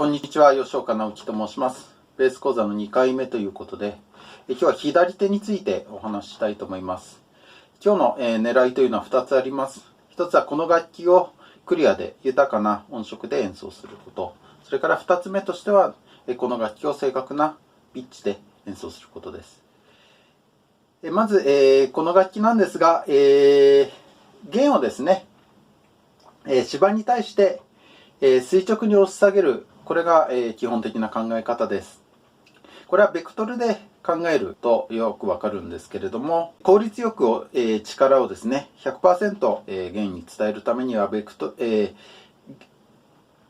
こんにちは、吉岡直樹と申します。ベース講座の2回目ということで、今日は左手についてお話ししたいと思います。今日の狙いというのは2つあります。1つはこの楽器をクリアで豊かな音色で演奏すること。それから2つ目としては、この楽器を正確なピッチで演奏することです。まず、この楽器なんですが、弦をですね、芝に対して垂直に押し下げる、これが基本的な考え方です。これはベクトルで考えるとよくわかるんですけれども、効率よく力をですね 100% 弦に伝えるためには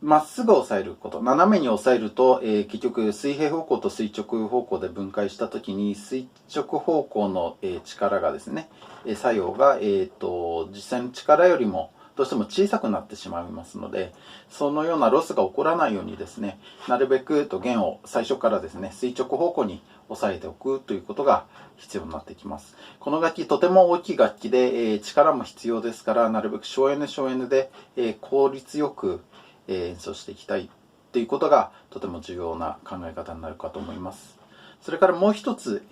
まっすぐ押さえること、斜めに押さえると結局水平方向と垂直方向で分解したときに垂直方向の力がですね、作用が実際の力よりもどうしても小さくなってしまいますので、そのようなロスが起こらないようにですね、なるべく弦を最初からですね、垂直方向に押さえておくということが必要になってきます。この楽器、とても大きい楽器で、力も必要ですから、なるべく省エネで、効率よく演奏していきたいということがとても重要な考え方になるかと思います。それからもう一つ、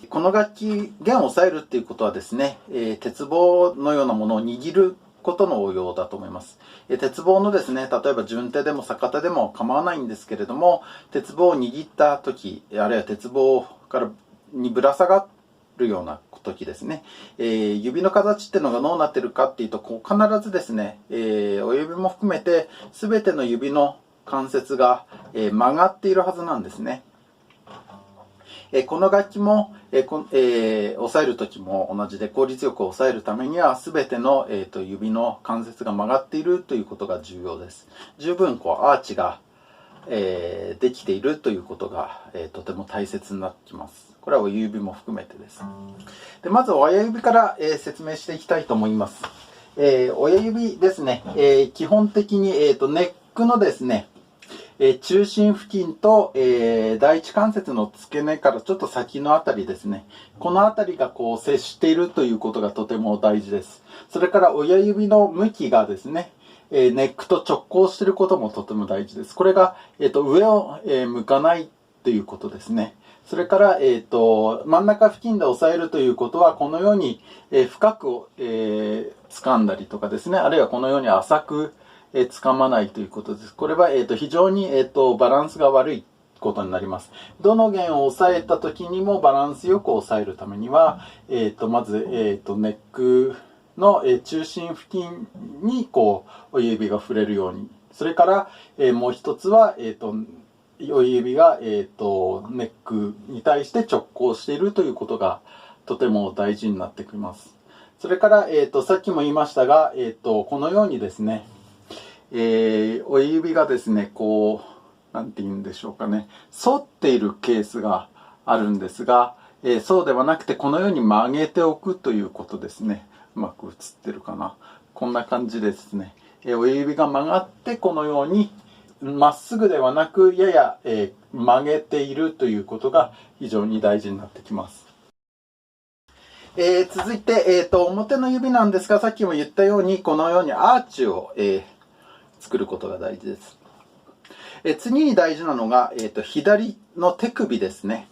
この楽器、弦を押さえるっていうことはですね、鉄棒のようなものを握ることの応用だと思います。鉄棒のですね、例えば順手でも逆手でも構わないんですけれども、鉄棒を握った時、あるいは鉄棒からにぶら下がるような時ですね、指の形っていうのがどうなってるかっていうと、こう必ずですね、親指も含めて全ての指の関節が曲がっているはずなんですね。この楽器も押さえる時も同じで、効率よく押さえるためには全ての指の関節が曲がっているということが重要です。十分アーチができているということがとても大切になってきます。これは親指も含めてです。でまず親指から説明していきたいと思います。親指ですね、基本的にネックのですね、中心付近と、第一関節の付け根からちょっと先のあたりですね。このあたりが接しているということがとても大事です。それから親指の向きがですね、ネックと直行していることもとても大事です。これが、上を、向かないということですね。それから、真ん中付近で押さえるということは、このように、深く、掴んだりとかですね、あるいはこのように浅く、掴まないということです。これは、非常に、バランスが悪いことになります。どの弦を押さえた時にもバランスよく押さえるためには、まず、ネックの中心付近に親指が触れるように。それから、もう一つは、親指が、ネックに対して直行しているということがとても大事になってきます。それから、さっきも言いましたが、このようにですね、親指がですね、なんて言うんでしょうかね、反っているケースがあるんですが、そうではなくてこのように曲げておくということですね。うまく映ってるかな。こんな感じですね。親指が曲がってこのようにまっすぐではなくやや、曲げているということが非常に大事になってきます。続いて、表の指なんですが、さっきも言ったようにこのようにアーチを、作ることが大事です。次に大事なのが、左の手首ですね。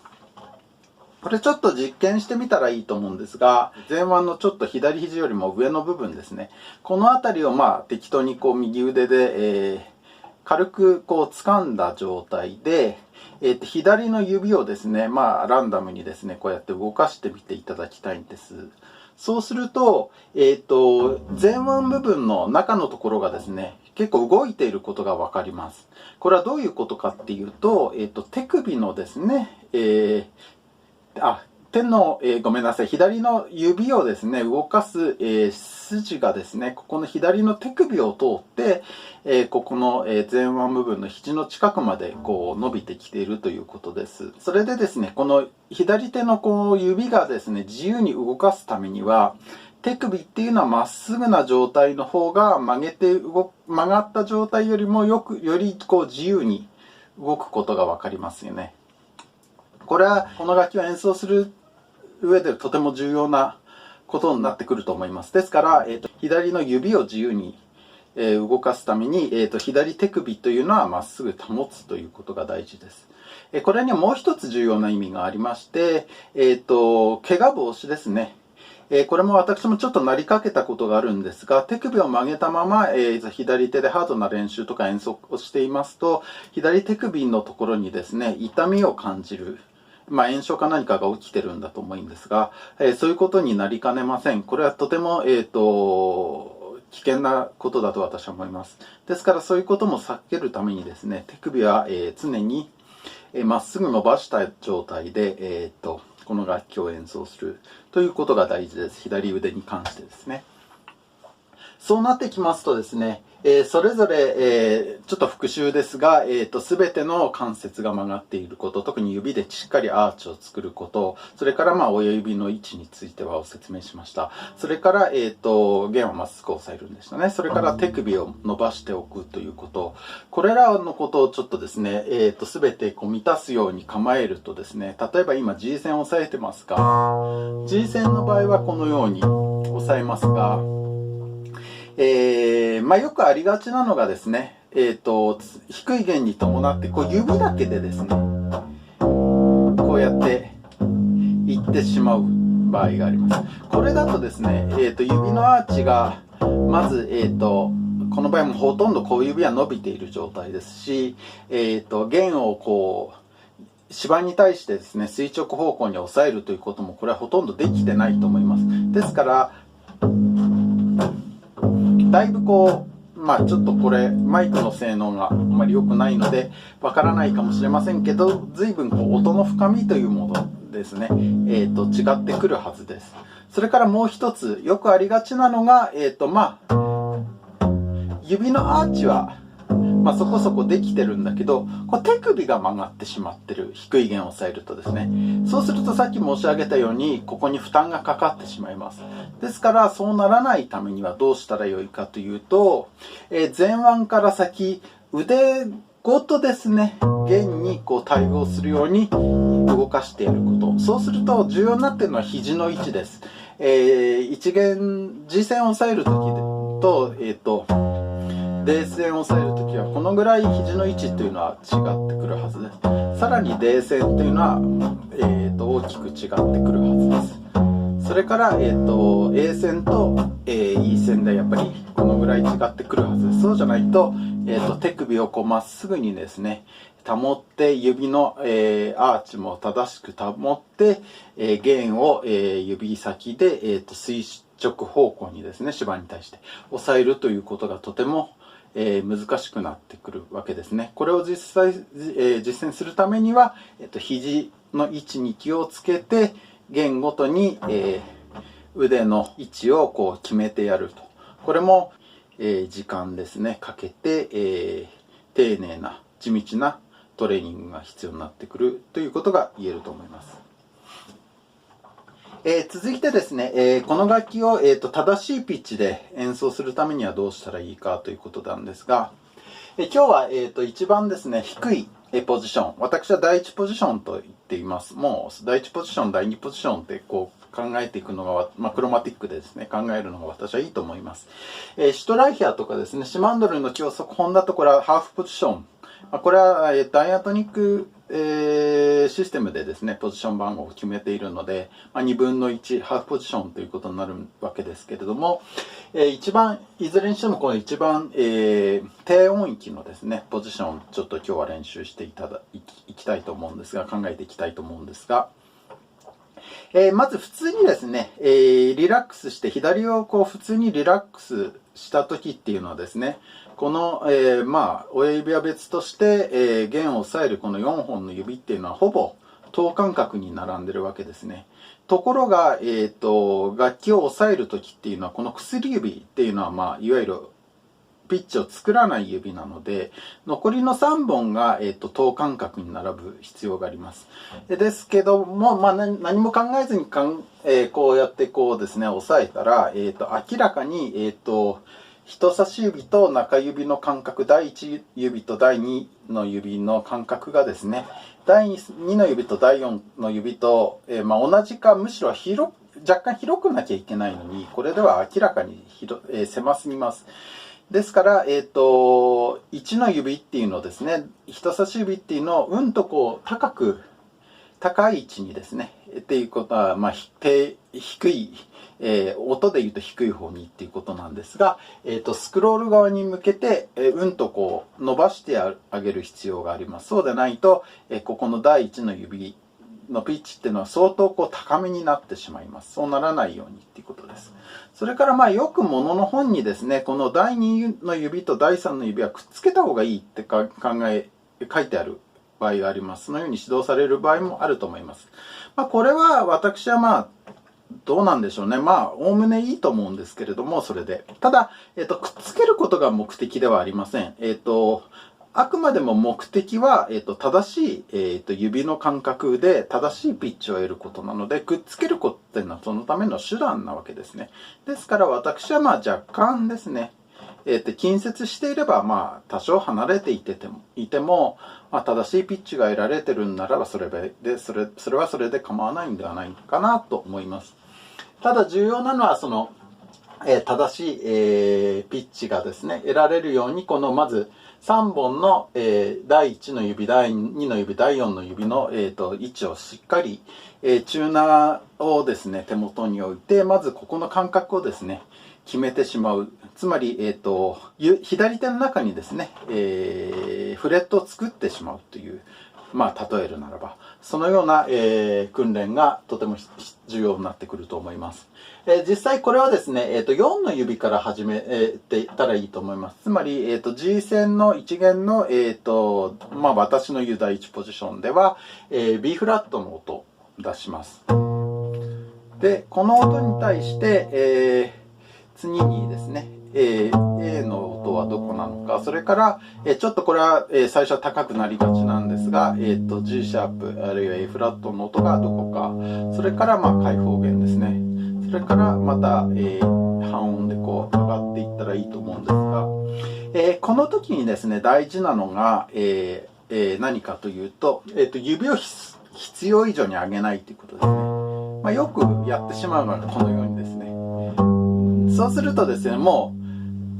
これちょっと実験してみたらいいと思うんですが、前腕のちょっと左肘よりも上の部分ですね。この辺りを適当に右腕で、軽く掴んだ状態で、左の指をですね、ランダムにですね、こうやって動かしてみていただきたいんです。そうすると、前腕部分の中のところがですね、結構動いていることがわかります。これはどういうことかっていうと、手首のですね、ごめんなさい、左の指をですね、動かす、筋がですね、ここの左の手首を通って、ここの、前腕部分の肘の近くまで伸びてきているということです。それでですね、この左手の指がですね、自由に動かすためには、手首っていうのはまっすぐな状態の方が曲がった状態よりもより自由に動くことがわかりますよね。これはこの楽器を演奏する上でとても重要なことになってくると思います。ですから、左の指を自由に動かすために、左手首というのはまっすぐ保つということが大事です。これにはもう一つ重要な意味がありまして、怪我防止ですね。これも私もちょっとなりかけたことがあるんですが、手首を曲げたまま、左手でハードな練習とか演奏をしていますと、左手首のところにですね、痛みを感じる。炎症か何かが起きてるんだと思うんですが、そういうことになりかねません。これはとても、危険なことだと私は思います。ですからそういうことも避けるためにですね、手首は、常にまっすぐ伸ばした状態で、この楽器を演奏するということが大事です。左腕に関してですね。そうなってきますとですね、それぞれ、ちょっと復習ですが、すべての関節が曲がっていること、特に指でしっかりアーチを作ること、それから親指の位置についてはお説明しました。それから、弦をまっすぐ押さえるんでしたね。それから手首を伸ばしておくということ。これらのことをちょっとですね、すべて満たすように構えるとですね、例えば今 G 線を押さえてますが、G 線の場合はこのように押さえますが、よくありがちなのがですね、低い弦に伴って指だけでですね、こうやっていってしまう場合があります。これだとですね、指のアーチがまず、この場合もほとんど小指は伸びている状態ですし、弦を指板に対してですね、垂直方向に押さえるということもこれはほとんどできてないと思います。ですからだいぶちょっとこれマイクの性能があまり良くないのでわからないかもしれませんけど、随分音の深みというものですね、違ってくるはずです。それからもう一つよくありがちなのが、指のアーチはそこそこできてるんだけど、手首が曲がってしまってる。低い弦を押さえるとですね。そうするとさっき申し上げたように、ここに負担がかかってしまいます。ですから、そうならないためにはどうしたらよいかというと、前腕から先、腕ごとですね、弦に対応するように動かしてやること。そうすると、重要になっているのは肘の位置です。一弦、G 線を押さえるときと、D 線を押さえるときはこのぐらい肘の位置というのは違ってくるはずです。さらに D 線というのは、大きく違ってくるはずです。それから、A 線と、E 線でやっぱりこのぐらい違ってくるはずです。そうじゃないと、手首をまっすぐにですね、保って指の、アーチも正しく保って、弦を、指先で、垂直方向にですね、指板に対して押さえるということがとても難しくなってくるわけですね。これを実践するためには、肘の位置に気をつけて弦ごとに、腕の位置を決めてやると。これも、時間ですねかけて、丁寧な地道なトレーニングが必要になってくるということが言えると思います。続いてですね、この楽器を、正しいピッチで演奏するためにはどうしたらいいかということなんですが、今日は、一番ですね、低いポジション。私は第一ポジションと言っています。もう、第一ポジション、第二ポジションって考えていくのが、クロマティックでですね、考えるのが私はいいと思います。シュトライヒャーとかですね、シマンドルの教則本だとこれはハーフポジション。これはダイアトニック、システムでですね、ポジション番号を決めているので、2分の1、ハーフポジションということになるわけですけれども、一番、いずれにしてもこの一番、低音域のですね、ポジション、ちょっと今日は練習していきたいと思うんですが、考えていきたいと思うんですが、まず普通にですね、リラックスして、左を普通にリラックスした時っていうのはですね、この、親指は別として、弦を押さえるこの4本の指っていうのはほぼ等間隔に並んでるわけですね。ところが、楽器を押さえる時っていうのはこの薬指っていうのは、いわゆるピッチを作らない指なので、残りの3本が、等間隔に並ぶ必要があります。ですけども、何も考えずにこうやってですね、押さえたら、明らかに、人差し指と中指の間隔、第1指と第2の指の間隔がですね、第2の指と第4の指と、同じかむしろ若干広くなきゃいけないのに、これでは明らかに狭すぎます。ですから、1の指っていうのですね、人差し指っていうのをうんとこう高い位置にですね、っていうことは、まあ、低い、音で言うと低い方にっていうことなんですが、スクロール側に向けて、うんとこう伸ばしてあげる必要があります。そうでないと、ここの第1の指のピッチっていうのは相当こう高めになってしまいます。そうならないようにっていうことです。それからまあよくものの本にですね、この第2の指と第3の指はくっつけた方がいいって書いてある場合があります。そのように指導される場合もあると思います。まあこれは私はまあどうなんでしょうね。まあ、おおむねいいと思うんですけれども、それで。ただ、くっつけることが目的ではありません。あくまでも目的は、正しい、指の感覚で正しいピッチを得ることなので、くっつけることっていうのはそのための手段なわけですね。ですから私はまあ若干ですね、近接していれば、まあ、多少離れていても、まあ、正しいピッチが得られてるんならば、それはそれで構わないんではないかなと思います。ただ重要なのは、正しい、ピッチがですね、得られるように、このまず3本の、第1の指、第2の指、第4の指の、位置をしっかり、チューナーをですね、手元に置いて、まずここの間隔をですね、決めてしまう。つまり、左手の中にですね、フレットを作ってしまうという、まあ、例えるならば、そのような、訓練がとても重要になってくると思います。実際これはですね、4の指から始めていったらいいと思います。つまり、G 線の1弦の、まあ、私の言う第1ポジションでは、B フラットの音を出します。で、この音に対して、次にですね、A の音はどこなのか、それから、ちょっとこれは、最初は高くなりがちなんですが、G シャープあるいは A フラットの音がどこか、それからまあ開放弦ですね、それからまた、半音でこう上がっていったらいいと思うんですが、この時にですね、大事なのが、何かというと、指を必要以上に上げないということですね。まあ、よくやってしまうのがこのようにですね。そうするとですね、もう、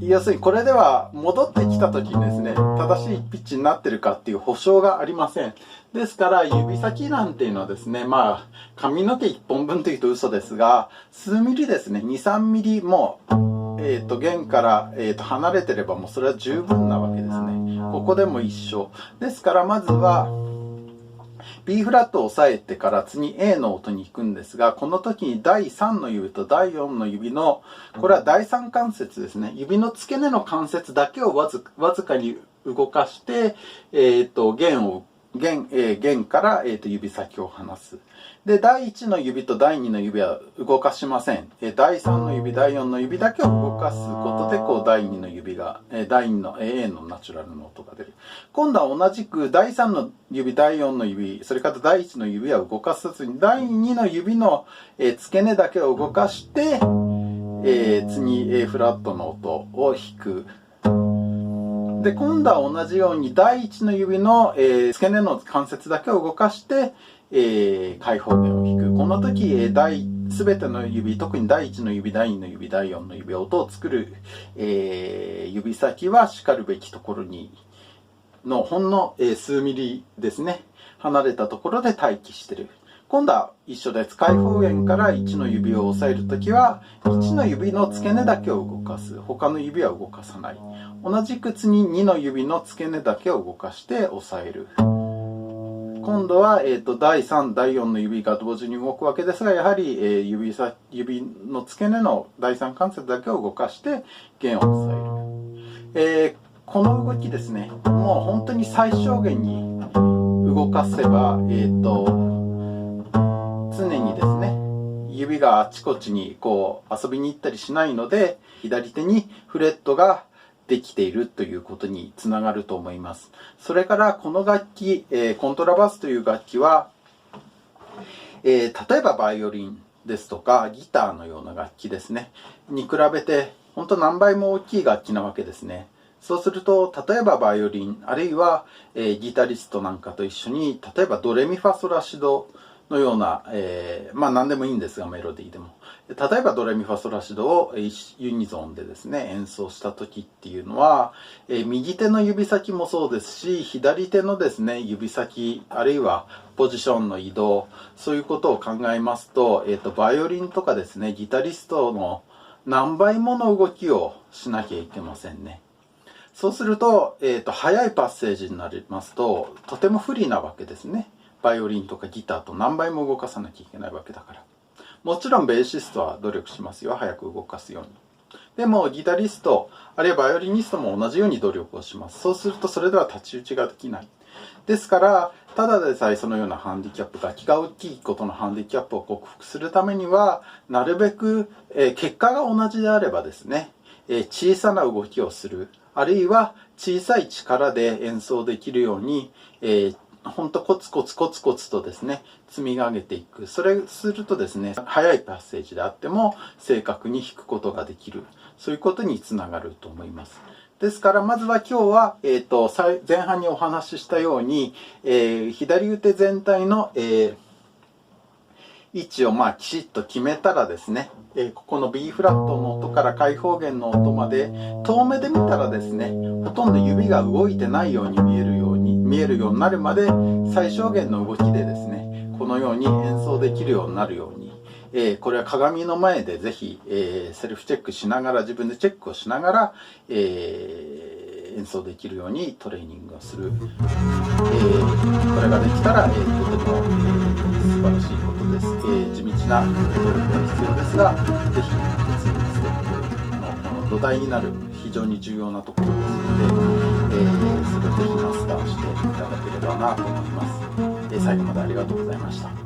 要するにこれでは戻ってきた時にですね、正しいピッチになってるかっていう保証がありません。ですから、指先なんていうのはですね、まあ、髪の毛1本分というと嘘ですが、数ミリですね、2、3ミリも、弦から、離れてればもうそれは十分なわけですね。ここでも一緒。ですから、まずは、B フラットを押さえてから次 A の音に行くんですが、この時に第3の指と第4の指の、これは第3関節ですね。指の付け根の関節だけをわずかに動かして、弦から、指先を離す。で、第1の指と第2の指は動かしません。第3の指、第4の指だけを動かすことで、こう、第2の指が、第2の A のナチュラルの音が出る。今度は同じく、第3の指、第4の指、それから第1の指は動かさずに、第2の指の、付け根だけを動かして、次、A フラットの音を弾く。で、今度は同じように、第1の指の、付け根の関節だけを動かして、開放弦を弾く。この時、すべての指、特に第1の指、第2の指、第4の指、音を作る、指先はしかるべきところに、ほんの、数ミリですね、離れたところで待機している。今度は一緒です。開放弦から1の指を押さえるときは、1の指の付け根だけを動かす。他の指は動かさない。同じく次2の指の付け根だけを動かして押さえる。今度は、第3、第4の指が同時に動くわけですが、やはり、指の付け根の第3関節だけを動かして弦を押さえる。この動きですね、もう本当に最小限に動かせば、常にですね、指があちこちにこう遊びに行ったりしないので、左手にフレットができているということにつながると思います。それからこの楽器、コントラバスという楽器は、例えばバイオリンですとかギターのような楽器ですねに比べて本当何倍も大きい楽器なわけですね。そうすると例えばバイオリンあるいは、ギタリストなんかと一緒に例えばドレミファソラシドのような、何でもいいんですが、メロディーでも。例えばドレミファソラシドをユニゾンでですね、演奏した時っていうのは、右手の指先もそうですし、左手のですね、指先、あるいはポジションの移動、そういうことを考えますと、バイオリンとかですね、ギタリストの何倍もの動きをしなきゃいけませんね。そうすると、速いパッセージになりますと、とても不利なわけですね。バイオリンとかギターと何倍も動かさなきゃいけないわけだから。もちろんベーシストは努力しますよ。早く動かすように。でもギタリスト、あるいはバイオリニストも同じように努力をします。そうするとそれでは太刀打ちができない。ですから、ただでさえそのようなハンディキャップ、楽器が大きいことのハンディキャップを克服するためには、なるべく、結果が同じであればですね、小さな動きをする。あるいは小さい力で演奏できるように、ほんとコツコツコツコツとですね、積み上げていく。それするとですね、速いパッセージであっても正確に弾くことができる。そういうことにつながると思います。ですから、まずは今日は、前半にお話ししたように、左腕全体の、位置をきちっと決めたらですね、ここの B フラットの音から開放弦の音まで遠目で見たらですね、ほとんど指が動いてないように見えるようになるまで最小限の動きでですね、このように演奏できるようになるように、これは鏡の前でぜひ、セルフチェックしながら、自分でチェックをしながら、演奏できるようにトレーニングをする。これができたら、とても、素晴らしいことです。地道な努力が必要ですが、ぜひ、ステップの土台になる非常に重要なところですので、それをぜひマスターしていただければなと思います。最後までありがとうございました。